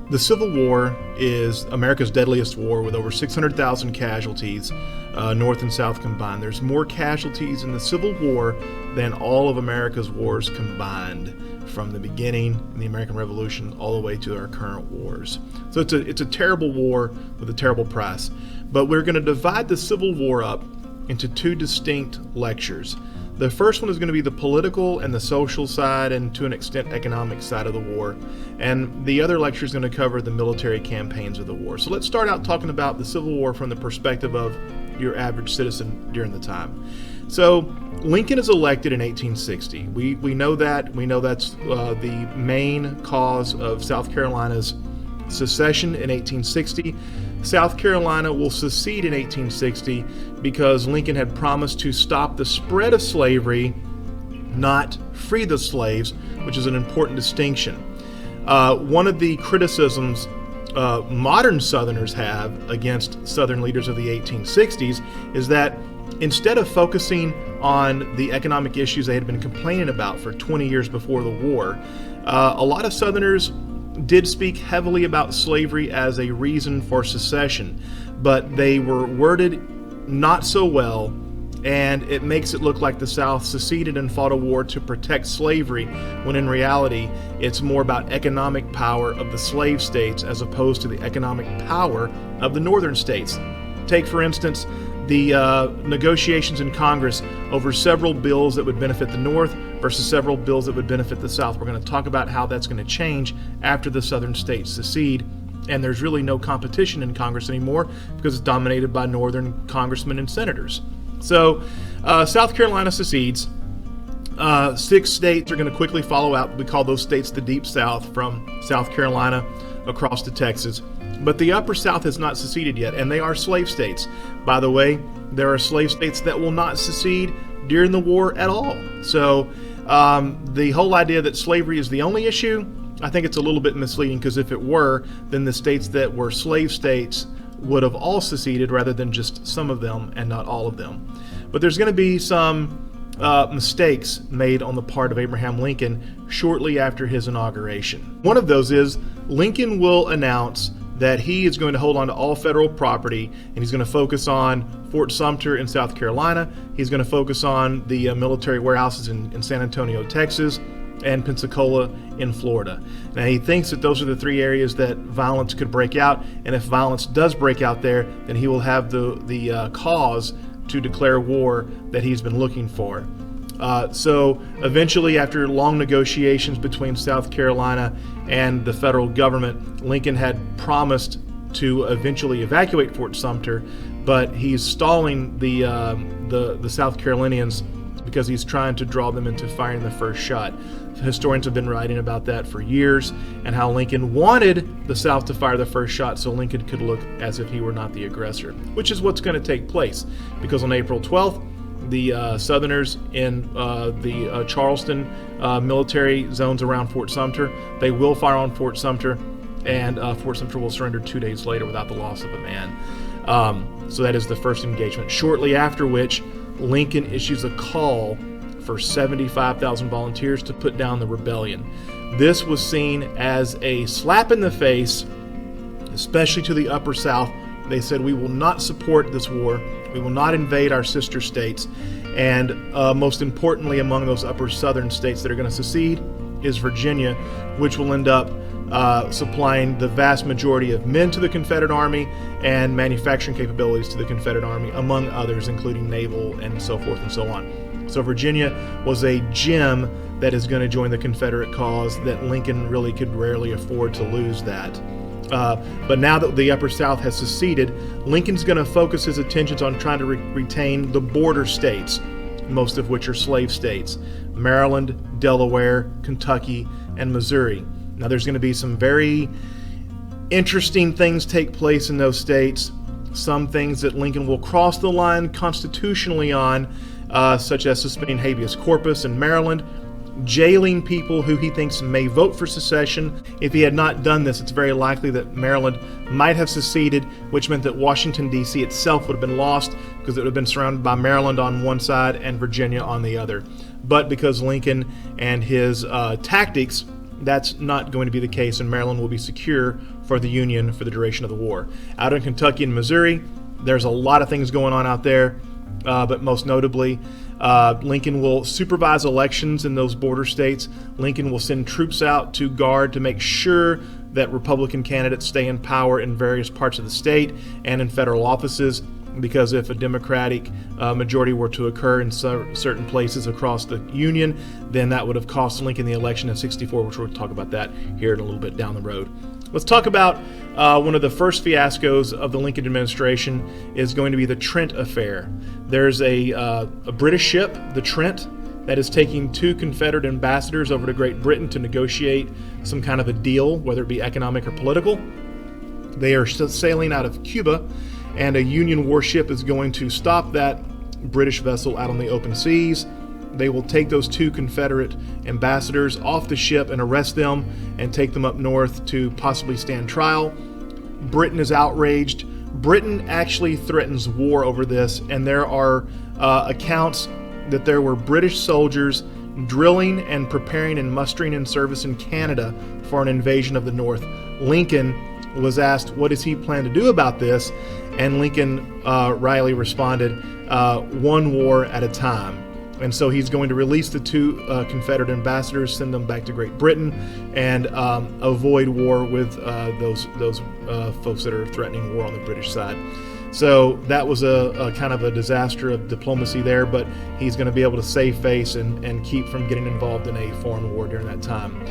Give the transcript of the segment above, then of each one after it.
The Civil War is America's deadliest war with over 600,000 casualties, North and South combined. There's more casualties in the Civil War than all of America's wars combined, from the beginning in the American Revolution all the way to our current wars. So it's a terrible war with a terrible price. But we're going to divide the Civil War up into two distinct lectures. The first one is going to be the political and the social side, and to an extent economic side of the war. And the other lecture is going to cover the military campaigns of the war. So let's start out talking about the Civil War from the perspective of your average citizen during the time. So Lincoln is elected in 1860. We know that. We know that's the main cause of South Carolina's secession in 1860. South Carolina will secede in 1860 because Lincoln had promised to stop the spread of slavery, not free the slaves, which is an important distinction. One of the criticisms modern Southerners have against Southern leaders of the 1860s is that instead of focusing on the economic issues they had been complaining about for 20 years before the war, a lot of Southerners did speak heavily about slavery as a reason for secession, but they were worded not so well, and it makes it look like the South seceded and fought a war to protect slavery, when in reality it's more about economic power of the slave states as opposed to the economic power of the northern states. Take, for instance, the negotiations in Congress over several bills that would benefit the North versus several bills that would benefit the South. We're going to talk about how that's going to change after the southern states secede, and there's really no competition in Congress anymore because it's dominated by northern congressmen and senators. So South Carolina secedes. 6 states are going to quickly follow out. We call those states the Deep South, from South Carolina across to Texas. But the Upper South has not seceded yet, and they are slave states. By the way, there are slave states that will not secede during the war at all. So the whole idea that slavery is the only issue, I think it's a little bit misleading, because if it were, then the states that were slave states would have all seceded rather than just some of them and not all of them. But there's going to be some mistakes made on the part of Abraham Lincoln shortly after his inauguration. One of those is Lincoln will announce that he is going to hold on to all federal property, and he's going to focus on Fort Sumter in South Carolina. He's going to focus on the military warehouses in San Antonio, Texas, and Pensacola in Florida. Now, he thinks that those are the 3 areas that violence could break out, and if violence does break out there, then he will have the cause to declare war that he's been looking for. So eventually, after long negotiations between South Carolina and the federal government, Lincoln had promised to eventually evacuate Fort Sumter, but he's stalling the South Carolinians because he's trying to draw them into firing the first shot. Historians have been writing about that for years, and how Lincoln wanted the South to fire the first shot so Lincoln could look as if he were not the aggressor, which is what's going to take place, because on April 12th, the Southerners in the Charleston military zones around Fort Sumter, they will fire on Fort Sumter, and Fort Sumter will surrender 2 days later without the loss of a man. So that is the first engagement. Shortly after which, Lincoln issues a call for 75,000 volunteers to put down the rebellion. This was seen as a slap in the face, especially to the Upper South. They said, we will not support this war. We will not invade our sister states. And most importantly, among those upper southern states that are going to secede is Virginia, which will end up supplying the vast majority of men to the Confederate Army and manufacturing capabilities to the Confederate Army, among others, including naval and so forth and so on. So Virginia was a gem that is going to join the Confederate cause that Lincoln really could rarely afford to lose that. But now that the Upper South has seceded, Lincoln's going to focus his attentions on trying to retain the border states, most of which are slave states: Maryland, Delaware, Kentucky, and Missouri. Now, there's going to be some very interesting things take place in those states, some things that Lincoln will cross the line constitutionally on, such as suspending habeas corpus in Maryland, jailing people who he thinks may vote for secession. If he had not done this, it's very likely that Maryland might have seceded, which meant that Washington, D.C. itself would have been lost, because it would have been surrounded by Maryland on one side and Virginia on the other. But because Lincoln and his tactics That's not going to be the case, and Maryland will be secure for the Union for the duration of the war. Out in Kentucky and Missouri, there's a lot of things going on out there, but most notably, Lincoln will supervise elections in those border states. Lincoln will send troops out to guard to make sure that Republican candidates stay in power in various parts of the state and in federal offices, because if a Democratic majority were to occur in certain places across the Union, then that would have cost Lincoln the election in '64, which we'll talk about that here in a little bit down the road. Let's talk about one of the first fiascos of the Lincoln administration is going to be the Trent affair. There's a British ship, the Trent, that is taking 2 Confederate ambassadors over to Great Britain to negotiate some kind of a deal, whether it be economic or political. They are sailing out of Cuba, and a Union warship is going to stop that British vessel out on the open seas. They will take those 2 Confederate ambassadors off the ship and arrest them and take them up north to possibly stand trial. Britain is outraged. Britain actually threatens war over this, and there are accounts that there were British soldiers drilling and preparing and mustering in service in Canada for an invasion of the North. Lincoln was asked, what does he plan to do about this? And Lincoln Riley responded, one war at a time. And so he's going to release the 2 Confederate ambassadors, send them back to Great Britain, and avoid war with those folks that are threatening war on the British side. So that was a kind of a disaster of diplomacy there, but he's going to be able to save face and keep from getting involved in a foreign war during that time.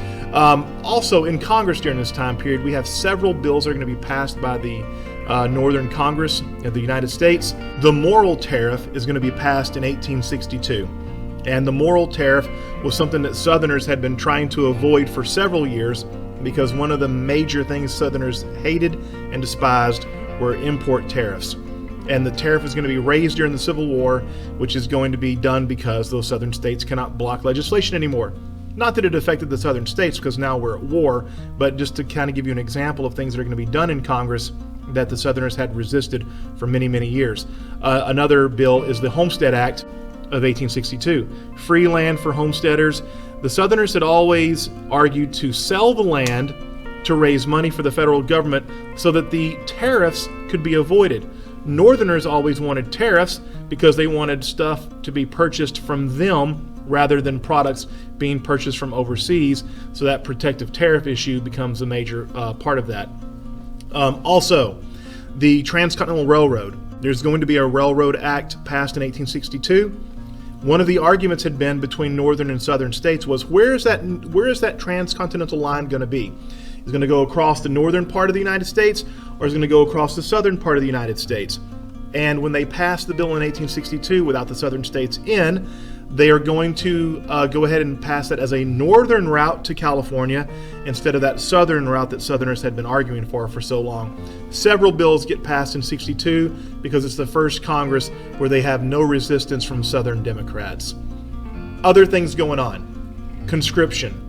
Also, in Congress during this time period, we have several bills that are going to be passed by the Northern Congress of the United States. The Morrill Tariff is going to be passed in 1862. And the Morrill Tariff was something that Southerners had been trying to avoid for several years, because one of the major things Southerners hated and despised were import tariffs. And the tariff is going to be raised during the Civil War, which is going to be done because those southern states cannot block legislation anymore. Not that it affected the southern states, because now we're at war, but just to kind of give you an example of things that are going to be done in Congress that the Southerners had resisted for many, many years. Another bill is the Homestead Act of 1862. Free land for homesteaders. The Southerners had always argued to sell the land to raise money for the federal government so that the tariffs could be avoided. Northerners always wanted tariffs because they wanted stuff to be purchased from them rather than products being purchased from overseas, so that protective tariff issue becomes a major part of that. Also, the Transcontinental Railroad. There's going to be a Railroad Act passed in 1862. One of the arguments had been between northern and southern states was, where is that transcontinental line going to be? Is it going to go across the northern part of the United States, or is it going to go across the southern part of the United States? And when they passed the bill in 1862 without the southern states in, they are going to go ahead and pass it as a northern route to California instead of that southern route that Southerners had been arguing for so long. Several bills get passed in '62 because it's the first Congress where they have no resistance from Southern Democrats. Other things going on. Conscription.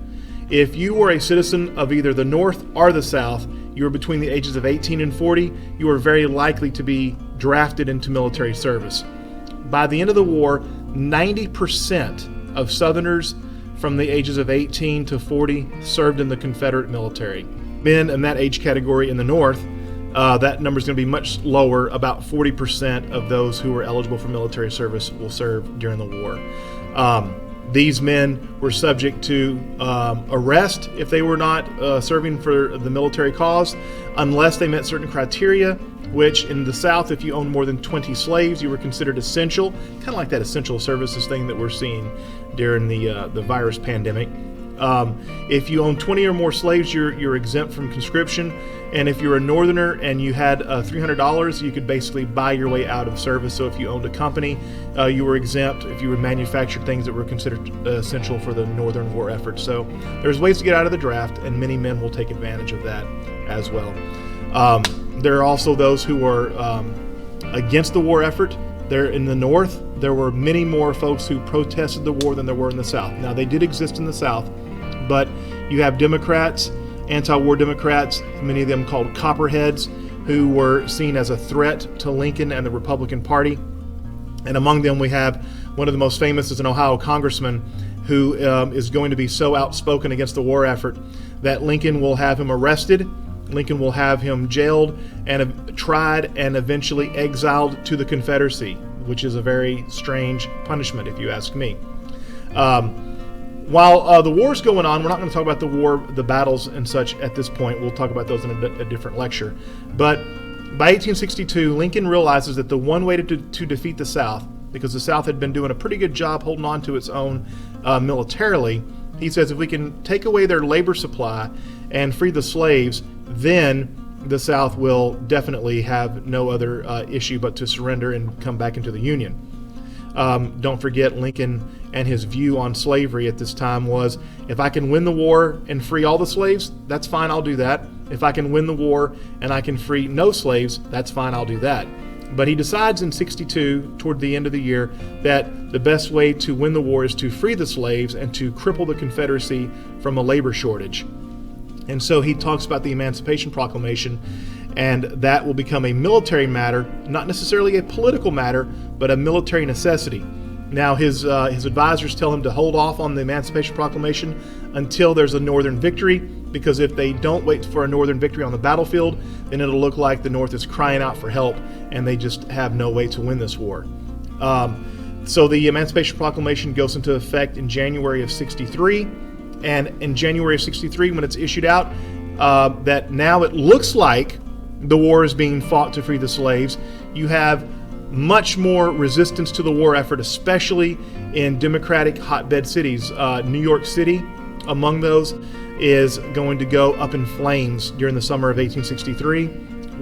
If you were a citizen of either the North or the South, you were between the ages of 18 and 40, you were very likely to be drafted into military service. By the end of the war, 90% of Southerners from the ages of 18 to 40 served in the Confederate military. Men in that age category in the North, that number is going to be much lower. About 40% of those who were eligible for military service will serve during the war. These men were subject to arrest if they were not serving for the military cause, unless they met certain criteria, which in the South, if you owned more than 20 slaves, you were considered essential, kind of like that essential services thing that we're seeing during the virus pandemic. If you own 20 or more slaves, you're exempt from conscription. And if you're a Northerner and you had $300, you could basically buy your way out of service. So if you owned a company, you were exempt if you would manufacture things that were considered essential for the Northern war effort. So there's ways to get out of the draft, and many men will take advantage of that as well. There are also those who are against the war effort. There in the North, there were many more folks who protested the war than there were in the South. Now, they did exist in the South, but you have Democrats, anti-war Democrats, many of them called Copperheads, who were seen as a threat to Lincoln and the Republican Party. And among them, we have one of the most famous is an Ohio congressman who is going to be so outspoken against the war effort that Lincoln will have him arrested, Lincoln will have him jailed and tried and eventually exiled to the Confederacy, which is a very strange punishment if you ask me. While the war's going on, we're not going to talk about the war, the battles and such at this point. We'll talk about those in a different lecture. But by 1862, Lincoln realizes that the one way to defeat the South, because the South had been doing a pretty good job holding on to its own militarily, he says if we can take away their labor supply and free the slaves, then the South will definitely have no other issue but to surrender and come back into the Union. Don't forget, Lincoln and his view on slavery at this time was, if I can win the war and free all the slaves, that's fine, I'll do that. If I can win the war and I can free no slaves, that's fine, I'll do that. But he decides in 62, toward the end of the year, that the best way to win the war is to free the slaves and to cripple the Confederacy from a labor shortage. And so he talks about the Emancipation Proclamation, and that will become a military matter, not necessarily a political matter, but a military necessity. Now his advisors tell him to hold off on the Emancipation Proclamation until there's a Northern victory, because if they don't wait for a Northern victory on the battlefield, then it'll look like the North is crying out for help and they just have no way to win this war. So the Emancipation Proclamation goes into effect in January of 63. And in January of 63, when it's issued out, that now it looks like the war is being fought to free the slaves, you have much more resistance to the war effort, especially in Democratic hotbed cities. New York City, among those, is going to go up in flames during the summer of 1863.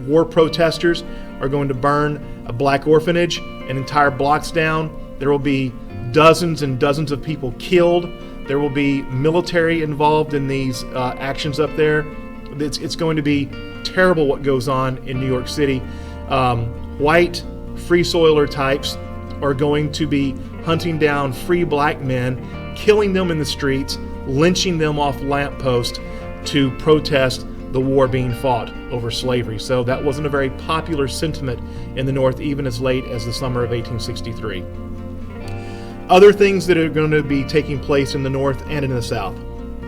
War protesters are going to burn a black orphanage and entire blocks down. There will be dozens and dozens of people killed. There will be military involved in these actions up there. It's going to be terrible what goes on in New York City. White free soiler types are going to be hunting down free black men, killing them in the streets, lynching them off lampposts to protest the war being fought over slavery. So that wasn't a very popular sentiment in the North, even as late as the summer of 1863. Other things that are going to be taking place in the North and in the South.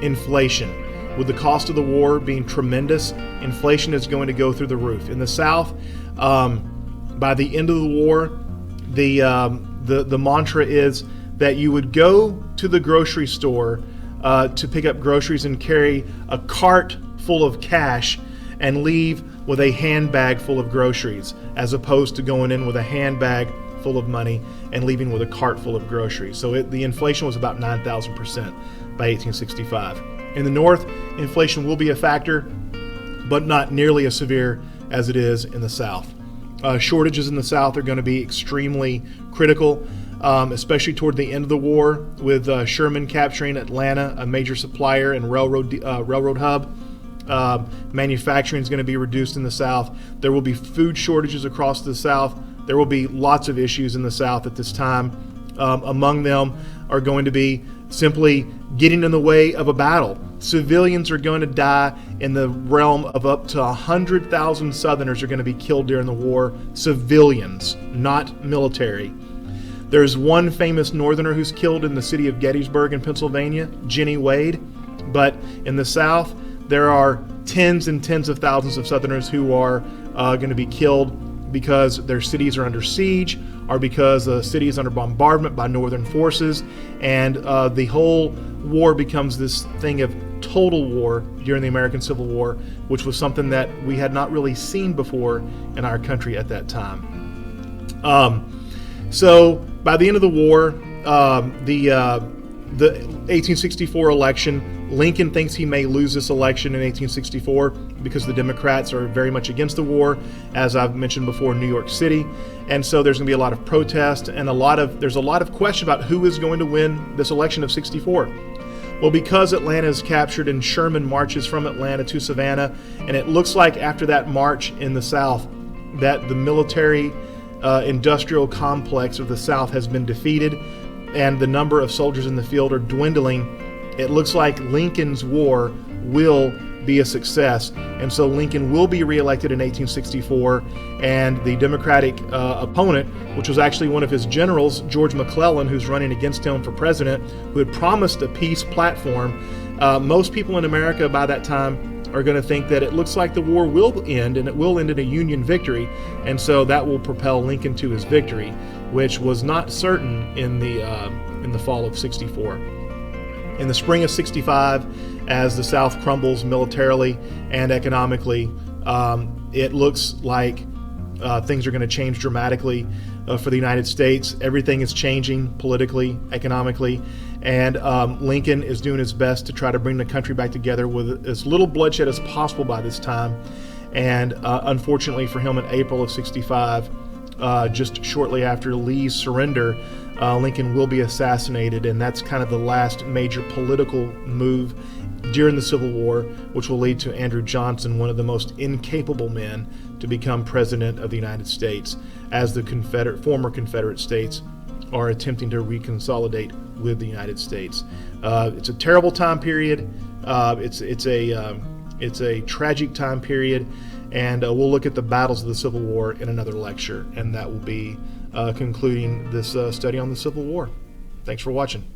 Inflation. With the cost of the war being tremendous, inflation is going to go through the roof. In the South, by the end of the war, the mantra is that you would go to the grocery store to pick up groceries and carry a cart full of cash and leave with a handbag full of groceries, as opposed to going in with a handbag full of money and leaving with a cart full of groceries. So the inflation was about 9,000% by 1865. In the North, inflation will be a factor, but not nearly as severe as it is in the South. Shortages in the South are going to be extremely critical, especially toward the end of the war, with Sherman capturing Atlanta, a major supplier and railroad hub. Manufacturing is going to be reduced in the South. There will be food shortages across the South. There will be lots of issues in the South at this time. Among them are going to be simply getting in the way of a battle. Civilians are going to die in the realm of up to 100,000 Southerners are going to be killed during the war. Civilians, not military. There's one famous Northerner who's killed in the city of Gettysburg in Pennsylvania, Jenny Wade. But in the South, there are tens and tens of thousands of Southerners who are going to be killed because their cities are under siege, or because the city is under bombardment by Northern forces, and the whole war becomes this thing of total war during the American Civil War, which was something that we had not really seen before in our country at that time. So by the end of the war, the 1864 election, Lincoln thinks he may lose this election in 1864 because the Democrats are very much against the war, as I've mentioned before, in New York City. And so there's going to be a lot of protest and there's a lot of question about who is going to win this election of 64. Well, because Atlanta is captured and Sherman marches from Atlanta to Savannah, and it looks like after that march in the South that the military industrial complex of the South has been defeated and the number of soldiers in the field are dwindling, it looks like Lincoln's war will be a success. And so Lincoln will be reelected in 1864, and the Democratic opponent, which was actually one of his generals, George McClellan, who's running against him for president, who had promised a peace platform. Most people in America by that time are going to think that it looks like the war will end, and it will end in a Union victory, and so that will propel Lincoln to his victory, which was not certain in the fall of '64. In the spring of '65, as the South crumbles militarily and economically, it looks like things are going to change dramatically for the United States. Everything is changing politically, economically, and Lincoln is doing his best to try to bring the country back together with as little bloodshed as possible by this time. And unfortunately for him, in April of '65, just shortly after Lee's surrender, Lincoln will be assassinated, and that's kind of the last major political move during the Civil War, which will lead to Andrew Johnson, one of the most incapable men to become president of the United States, as the former Confederate states are attempting to reconsolidate with the United States. It's a terrible time period. It's a tragic time period, and we'll look at the battles of the Civil War in another lecture, and that will be concluding this study on the Civil War. Thanks for watching.